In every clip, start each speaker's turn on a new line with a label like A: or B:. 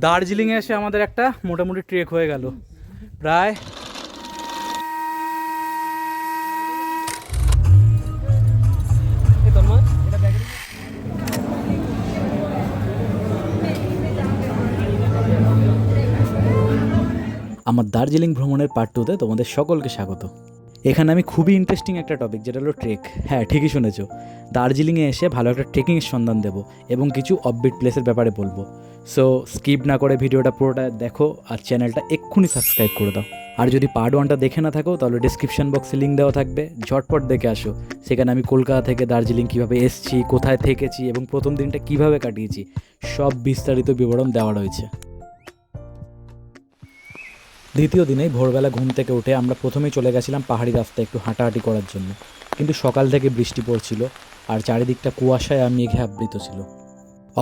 A: দার্জিলিংয়ে এসে আমাদের একটা মোটামুটি ট্রেক হয়ে গেল প্রায়। আমার দার্জিলিং ভ্রমণের পার্ট 2-তে তোমাদের সকলকে স্বাগত। এখানে আমি খুবই ইন্টারেস্টিং একটা টপিক, যেটা হলো ট্রেক। হ্যাঁ, ঠিকই শুনেছো, দার্জিলিংয়ে এসে ভালো একটা ট্রেকিংয়ের সন্ধান দেবো এবং কিছু অফবিট প্লেসের ব্যাপারে বলবো। সো স্কিপ না করে ভিডিওটা পুরোটা দেখো আর চ্যানেলটা এক্ষুনি সাবস্ক্রাইব করে দাও। আর যদি পার্ট 1টা দেখে না থাকো তাহলে ডিসক্রিপশন বক্সে লিঙ্ক দেওয়া থাকবে, ঝটপট দেখে আসো। সেখানে আমি কলকাতা থেকে দার্জিলিং কীভাবে এসেছি, কোথায় থেকেছি এবং প্রথম দিনটা কীভাবে কাটিয়েছি সব বিস্তারিত বিবরণ দেওয়া রয়েছে। দ্বিতীয় দিনেই ভোরবেলা ঘুম থেকে উঠে আমরা প্রথমেই চলে গেছিলাম পাহাড়ি রাস্তায় একটু হাঁটাহাঁটি করার জন্য। কিন্তু সকাল থেকে বৃষ্টি পড়ছিল আর চারিদিকটা কুয়াশায় আর মেঘে আবৃত ছিল।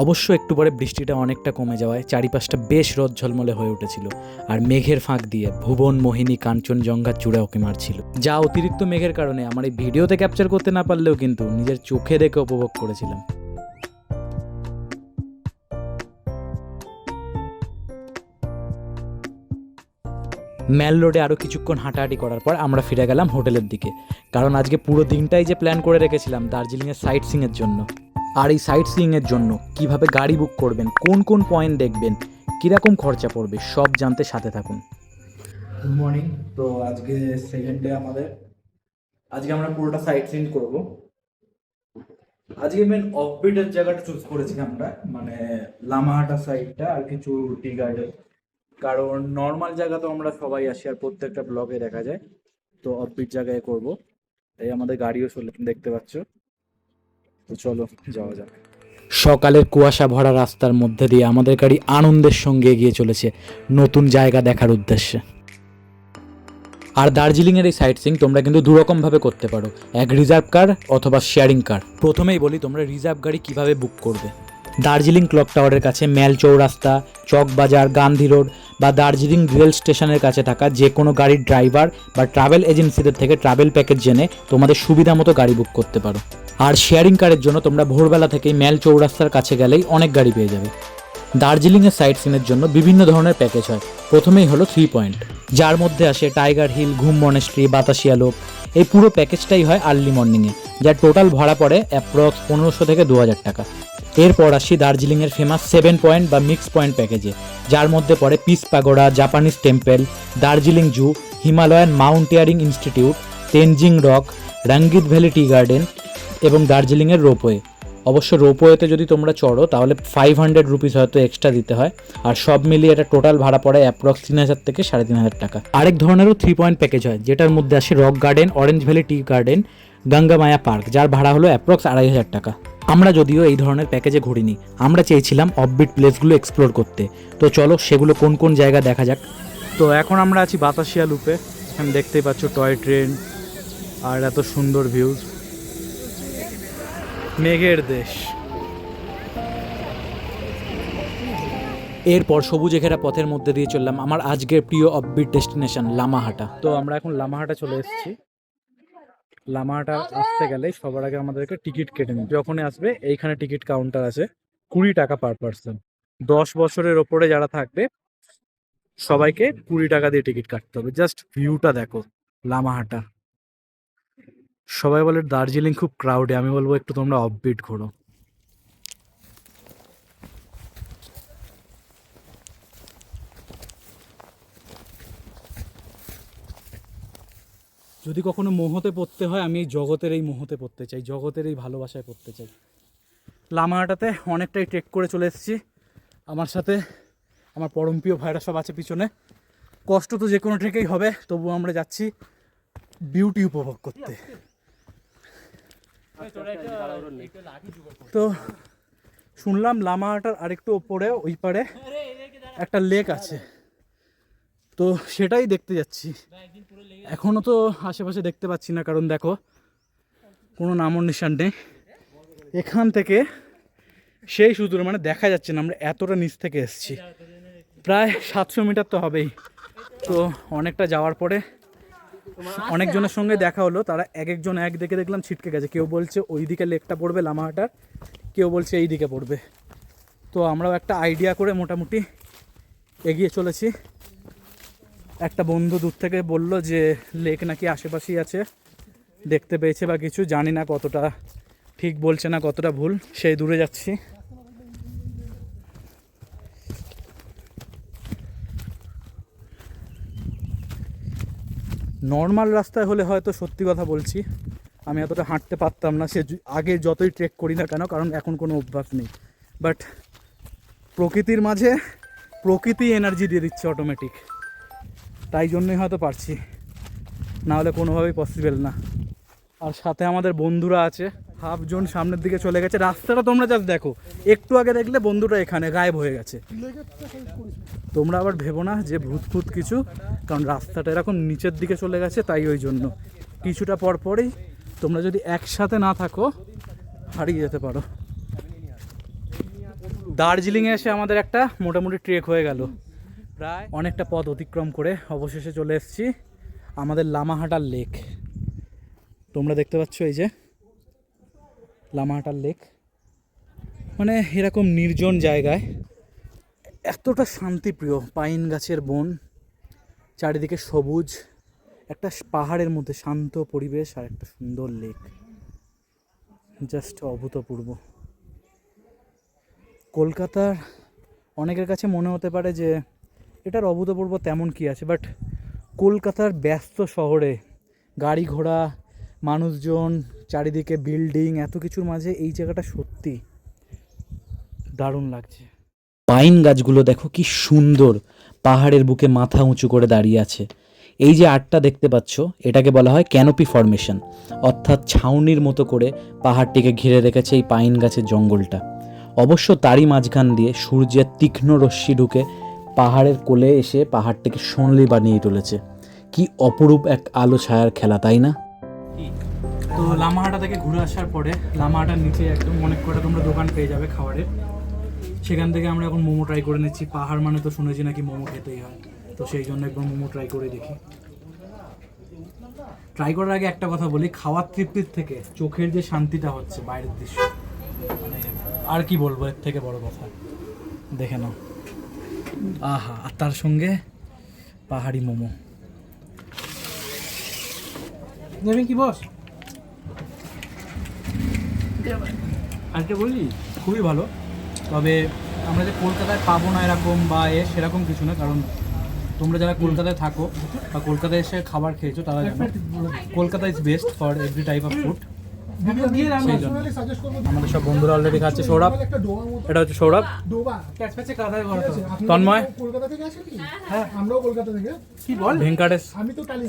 A: অবশ্য একটু পরে বৃষ্টিটা অনেকটা কমে যাওয়ায় চারিপাশটা বেশ রোদ ঝলমলে হয়ে উঠেছিল আর মেঘের ফাঁক দিয়ে ভুবন, মোহিনী, কাঞ্চনজঙ্ঘা চূড়া ওকে মারছিল, যা অতিরিক্ত মেঘের কারণে আমার এই ভিডিওতে ক্যাপচার করতে না পারলেও কিন্তু নিজের চোখে দেখে উপভোগ করেছিলাম। ম্যাল রোডে আরও কিছুক্ষণ হাঁটাহাঁটি করার পর আমরা ফিরে গেলাম হোটেলের দিকে, কারণ আজকে পুরো দিনটাই যে প্ল্যান করে রেখেছিলাম দার্জিলিংয়ের সাইট সিইংয়ের জন্য। আর এই সাইট সিইংয়ের জন্য কিভাবে গাড়ি বুক করবেন, কোন কোন পয়েন্ট দেখবেন, কীরকম খরচা পড়বে, সব জানতে সাথে থাকুন। Good morning. তো আজকে সেকেন্ড ডে আমাদের। আজকে আমরা পুরোটা সাইট সিইং করব। আজকে মেন অফবিটের জায়গাটা চুজ করেছি আমরা, মানে লামাহাটা সাইডটা আর কিছু টি গার্ডেন। কারণ নর্মাল জায়গা তো আমরা সবাই আসি আর প্রত্যেকটা ব্লগে দেখা যায়, তো অফবিট জায়গায় করব। তাই আমাদের গাড়িও দেখতে পাচ্ছ। তো চলো যাওয়া যাক। সকালের কুয়াশা ভরা রাস্তার মধ্যে দিয়ে আমাদের গাড়ি আনন্দের সঙ্গে এগিয়ে চলেছে নতুন জায়গা দেখার উদ্দেশ্যে। আর দার্জিলিংয়ের এই সাইট সিইং তোমরা কিন্তু দুরকমভাবে করতে পারো, এক রিজার্ভ কার অথবা শেয়ারিং কার। প্রথমেই বলি তোমরা রিজার্ভ গাড়ি কিভাবে বুক করবে। দার্জিলিং ক্লক টাওয়ারের কাছে ম্যাল চৌরাস্তা, চকবাজার, গান্ধী রোড বা দার্জিলিং রেল স্টেশনের কাছে থাকা যে কোনো গাড়ির ড্রাইভার বা ট্রাভেল এজেন্সিদের থেকে ট্রাভেল প্যাকেজ জেনে তোমাদের সুবিধা মতো গাড়ি বুক করতে পারো। আর শেয়ারিং কারের জন্য তোমরা ভোরবেলা থেকেই ম্যাল চৌরাস্তার কাছে গেলেই অনেক গাড়ি পেয়ে যাবে। দার্জিলিংয়ের সাইট সিনের জন্য বিভিন্ন ধরনের প্যাকেজ হয়। প্রথমেই হলো 3 পয়েন্ট, যার মধ্যে আসে টাইগার হিল, ঘুম মনেস্ট্রি, বাতাসিয়া লোক। এই পুরো প্যাকেজটাই হয় আর্লি মর্নিংয়ে, যার টোটাল ভাড়া পড়ে অ্যাপ্রক্স 1500 থেকে 2000 টাকা। এরপর আসি দার্জিলিংয়ের ফেমাস 7 পয়েন্ট বা মিক্স পয়েন্ট প্যাকেজে, যার মধ্যে পড়ে peace pagoda, Japanese temple, Darjeeling zoo, Himalayan mountaineering institute, Tenzing rock, Rangeet valley tea garden এবং দার্জিলিংয়ের রোপওয়ে। অবশ্য রোপওয়েতে যদি তোমরা চড়ো তাহলে 500 রুপিস হয়তো এক্সট্রা দিতে হয়, আর সব মিলিয়ে এটা টোটাল ভাড়া পড়ে অ্যাপ্রক্স 3000 থেকে 3500 টাকা। আরেক ধরনেরও 3 পয়েন্ট প্যাকেজ হয়, যেটার মধ্যে আসে rock garden, orange valley tea garden, Ganga Maya park, যার ভাড়া হলো অ্যাপ্রক্স 2500 টাকা। আমরা যদিও এই ধরনের প্যাকেজে ঘুরিনি, আমরা চেয়েছিলাম অফবিট প্লেসগুলো এক্সপ্লোর করতে। তো চলো সেগুলো কোন কোন জায়গা দেখা যাক। তো এখন আমরা আছি বাতাসিয়া লুপে। এখানে দেখতেই পাচ্ছ টয় ট্রেন আর এত সুন্দর ভিউজ, মেঘের দেশ। এরপর সবুজে ঘেরা পথের মধ্যে দিয়ে চললাম আমার আজকের প্রিয় অফবিট ডেস্টিনেশন লামাহাটা। তো আমরা এখন লামাহাটা চলে এসেছি। লামাহাটা আসতে গেলে সবার আগে আমাদেরকে টিকিট কেটে নিই। যখনই আসবে এইখানে টিকিট কাউন্টার আছে, 20 টাকা পার পার্সন। 10 বছরের ওপরে যারা থাকবে সবাইকে 20 টাকা দিয়ে টিকিট কাটতে হবে। জাস্ট ভিউটা দেখো লামাহাটা। সবাই বলে দার্জিলিং খুব ক্রাউডে, আমি বলবো একটু তোমরা অফবিট ঘোরো। যদি কখনো মোহতে পড়তে হয়, আমি এই জগতের এই মোহতে পড়তে চাই, জগতের এই ভালোবাসায় পড়তে চাই। লামাহাটাতে অনেকটাই ট্রেক করে চলে এসেছি। আমার সাথে আমার পরমপ্রিয় ভাইরা সব আছে পিছনে। কষ্ট তো যে কোনো ট্রেকেই হবে, তবুও আমরা যাচ্ছি বিউটি উপভোগ করতে। তো শুনলাম লামাহাটার আরেকটু ওপরে ওই পারে একটা লেক আছে, তো সেটাই দেখতে যাচ্ছি। এখনও তো আশেপাশে দেখতে পাচ্ছি না, কারণ দেখো কোনো নামও নিশান নেই। এখান থেকে সেই সুদূর মানে দেখা যাচ্ছে না, আমরা এতটা নিচ থেকে এসেছি, প্রায় 700 মিটার তো হবেই। তো অনেকটা যাওয়ার পরে অনেকজনের সঙ্গে দেখা হলো, তারা এক একজন এক দিকে দেখলাম ছিটকে গেছে। কেউ বলছে ওই দিকে লেকটা পড়বে লামাহাটার, কেউ বলছে এই দিকে পড়বে। তো আমরাও একটা আইডিয়া করে মোটামুটি এগিয়ে চলেছি। একটা বন্ধু দূর থেকে বলল যে লেক নাকি আশেপাশেই আছে, দেখতে পেয়েছে বা কিছু, জানি না কতটা ঠিক বলছে না কতটা ভুল, সেই দূরে যাচ্ছি। নর্মাল রাস্তায় হলে হয়তো সত্যি কথা বলছি আমি এতটা হাঁটতে পারতাম না, সে আগে যতই ট্রেক করি না কেন, কারণ এখন কোনো অভ্যাস নেই। বাট প্রকৃতির মাঝে প্রকৃতি এনার্জি দিয়ে দিচ্ছে অটোমেটিক, তাই জন্যই হয়তো পারছি, না হলে কোনোভাবেই পসিবল না। আর সাথে আমাদের বন্ধুরা আছে, হাফজন সামনের দিকে চলে গেছে। রাস্তাটা তোমরা জাস্ট দেখো, একটু আগে দেখলে বন্ধুটা এখানে গায়েব হয়ে গেছে। তোমরা আবার ভেবো না যে ভূত কিছু, কারণ রাস্তাটা এরকম নিচের দিকে চলে গেছে, তাই ওই জন্য কিছুটা পরপরই তোমরা যদি একসাথে না থাকো হারিয়ে যেতে পারো। দার্জিলিংয়ে এসে আমাদের একটা মোটামুটি ট্রেক হয়ে গেল, প্রায় অনেকটা পথ অতিক্রম করে অবশেষে চলে এসেছি আমাদের লামাহাটার লেক। তোমরা দেখতে পাচ্ছ এই যে লামাহাটার লেক, মানে এরকম নির্জন জায়গায় এতটা শান্তিপ্রিয়, পাইন গাছের বন, চারিদিকে সবুজ, একটা পাহাড়ের মধ্যে শান্ত পরিবেশ আর একটা সুন্দর লেক, জাস্ট অভূতপূর্ব। কলকাতার অনেকের কাছে মনে হতে পারে যে এটার অভূতপূর্ব তেমন কি আছে, বাট কলকাতার ব্যস্ত শহরে গাড়ি ঘোড়া, মানুষজন, চারিদিকে বিল্ডিং, এত কিছুর মাঝে এই জায়গাটা সত্যি দারুণ লাগছে।
B: পাইন গাছগুলো দেখো কি সুন্দর, পাহাড়ের বুকে মাথা উঁচু করে দাঁড়িয়ে আছে। এই যে আর্টটা দেখতে পাচ্ছ, এটাকে বলা হয় ক্যানোপি ফরমেশন, অর্থাৎ ছাউনির মতো করে পাহাড়টিকে ঘিরে রেখেছে এই পাইন গাছের জঙ্গলটা। অবশ্য তারই মাঝখান দিয়ে সূর্যের তীক্ষ্ণ রশ্মি ঢুকে পাহাড়ের কোলে এসে পাহাড়টিকে সোনালি বানিয়ে তুলেছে। কি অপরূপ এক আলো ছায়ার খেলা, তাই না?
A: তো লামাহাটা থেকে ঘুরে আসার পরে লামাহাটার নিচে একদম অনেক কটা তোমরা দোকান পেয়ে যাবে খাবারের, সেখান থেকে আমরা এখন মোমো ট্রাই করে নিচ্ছি। পাহাড় মানে তো শুনেছি নাকি মোমো খেতেই হয়, তো সেই জন্য একবার মোমো ট্রাই করে দেখি। ট্রাই করার আগে একটা কথা বলি, খাওয়ার তৃপ্তির থেকে চোখের যে শান্তিটা হচ্ছে বাইরের দৃশ্য, মানে আর কি বলবো, এর থেকে বড় কথা। দেখে নাও, আহা, আর তার সঙ্গে পাহাড়ি মোমো। নেবেন কি বস? আজকে বললি খুবই ভালো, তবে আমরা যে কলকাতায় পাবো না এরকম বা সেরকম কিছু না, কারণ তোমরা যারা কলকাতায় থাকো বা কলকাতায় এসে খাবার খেয়েছো তারা জানো Kolkata is best for every type of food. আমাদের সব বন্ধুরা অলরেডি খাচ্ছে। সৌরভ, এটা হচ্ছে সৌরভ, তন্ময়, ভেঙ্কাটেশ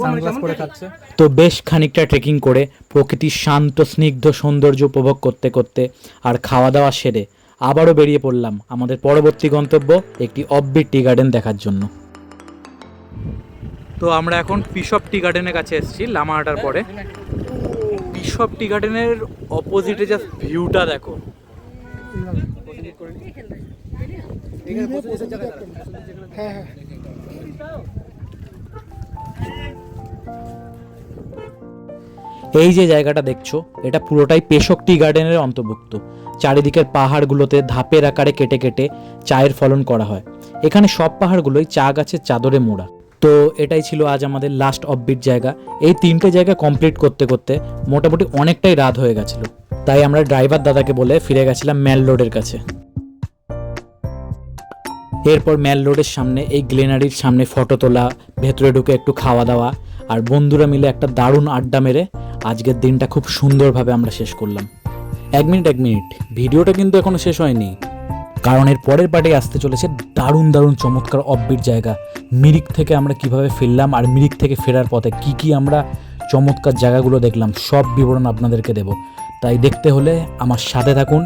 A: সানগ্লাস পরে খাচ্ছে।
B: তো বেশ খানিকটা ট্রেকিং করে প্রকৃতির শান্ত স্নিগ্ধ সৌন্দর্য উপভোগ করতে করতে আর খাওয়া দাওয়া সেরে আবারও বেরিয়ে পড়লাম আমাদের পরবর্তী গন্তব্য, একটি অফবিট টি গার্ডেন দেখার জন্য।
A: তো আমরা এখন বিশপ টি গার্ডেনের কাছে এসেছি লামাহাটার পরে। বিশপ টি গার্ডেনের অপোজিটে জাস্ট ভিউটা দেখো,
B: এই যে জায়গাটা দেখছো, এটা পুরোটাই পেশক টি গার্ডেনের অন্তর্ভুক্ত। চারিদিকের পাহাড়গুলোতে ধাপের আকারে কেটে কেটে চায়ের ফলন করা হয়। এখানে সব পাহাড়গুলোই চা গাছের চাদরে মোড়া। তো এটাই ছিল আজ আমাদের লাস্ট অফবিট জায়গা। এই 3টে জায়গা কমপ্লিট করতে করতে মোটামুটি অনেকটাই রাত হয়ে গেছিলো, তাই আমরা ড্রাইভার দাদাকে বলে ফিরে গেছিলাম ম্যাল রোডের কাছে। এরপর ম্যাল রোডের সামনে এই গ্লেনারির সামনে ফটো তোলা, ভেতরে ঢুকে একটু খাওয়া দাওয়া, আর বন্ধুরা মিলে একটা দারুণ আড্ডা মেরে আজকের দিনটা খুব সুন্দরভাবে আমরা শেষ করলাম। এক মিনিট, ভিডিওটা কিন্তু এখনো শেষ হয়নি, কারণ এর পরের পার্টে আসতে চলেছে দারুণ দারুণ চমৎকার অফবিট জায়গা। মিরিক থেকে আমরা কিভাবে ফিরলাম আর মিরিক থেকে ফেরার পথে কি আমরা চমৎকার জায়গাগুলো দেখলাম, সব বিবরণ আপনাদেরকে দেব। তাই দেখতে হলে আমার সাথে থাকুন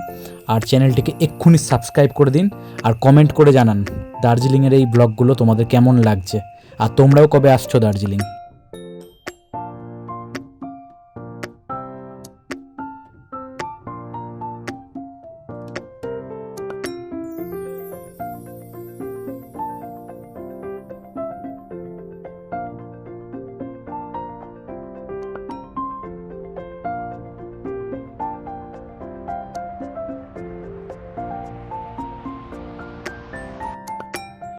B: আর চ্যানেলটিকে এক্ষুনি সাবস্ক্রাইব করে দিন আর কমেন্ট করে জানান দার্জিলিংয়ের এই ব্লগগুলো তোমাদের কেমন লাগছে আর তোমরাও কবে আসছো দার্জিলিং।